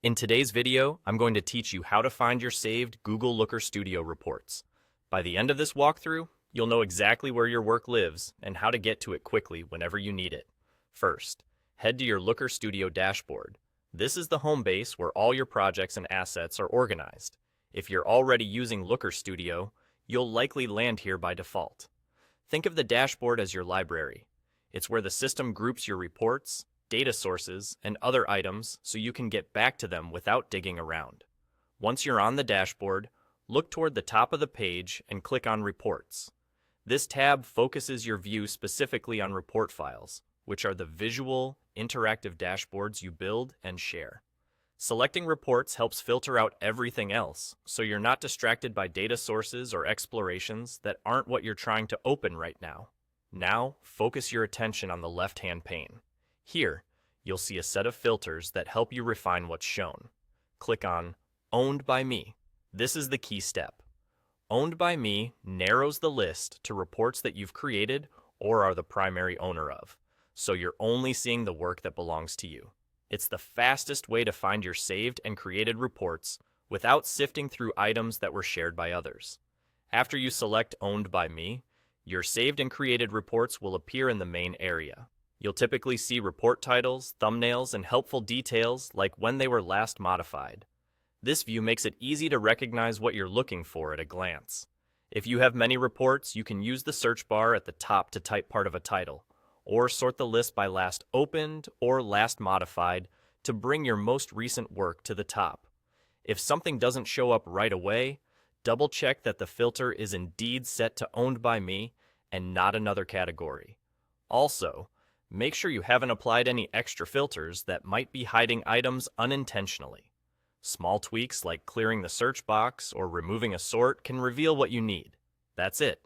In today's video, I'm going to teach you how to find your saved Google Looker Studio reports. By the end of this walkthrough, you'll know exactly where your work lives and how to get to it quickly whenever you need it. First, head to your Looker Studio dashboard. This is the home base where all your projects and assets are organized. If you're already using Looker Studio, you'll likely land here by default. Think of the dashboard as your library. It's where the system groups your reports, data sources, and other items so you can get back to them without digging around. Once you're on the dashboard, look toward the top of the page and click on Reports. This tab focuses your view specifically on report files, which are the visual, interactive dashboards you build and share. Selecting reports helps filter out everything else, so you're not distracted by data sources or explorations that aren't what you're trying to open right now. Now, focus your attention on the left-hand pane. Here, you'll see a set of filters that help you refine what's shown. Click on Owned by Me. This is the key step. Owned by Me narrows the list to reports that you've created or are the primary owner of, so you're only seeing the work that belongs to you. It's the fastest way to find your saved and created reports without sifting through items that were shared by others. After you select Owned by Me, your saved and created reports will appear in the main area. You'll typically see report titles, thumbnails, and helpful details like when they were last modified. This view makes it easy to recognize what you're looking for at a glance. If you have many reports, you can use the search bar at the top to type part of a title, or sort the list by last opened or last modified to bring your most recent work to the top. If something doesn't show up right away, double-check that the filter is indeed set to Owned by Me and not another category. Also, make sure you haven't applied any extra filters that might be hiding items unintentionally. Small tweaks like clearing the search box or removing a sort can reveal what you need. That's it.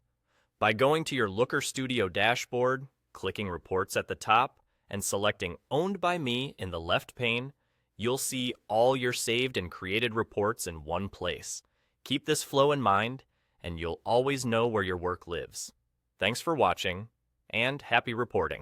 By going to your Looker Studio dashboard, clicking Reports at the top, and selecting Owned by Me in the left pane, you'll see all your saved and created reports in one place. Keep this flow in mind, and you'll always know where your work lives. Thanks for watching, and happy reporting.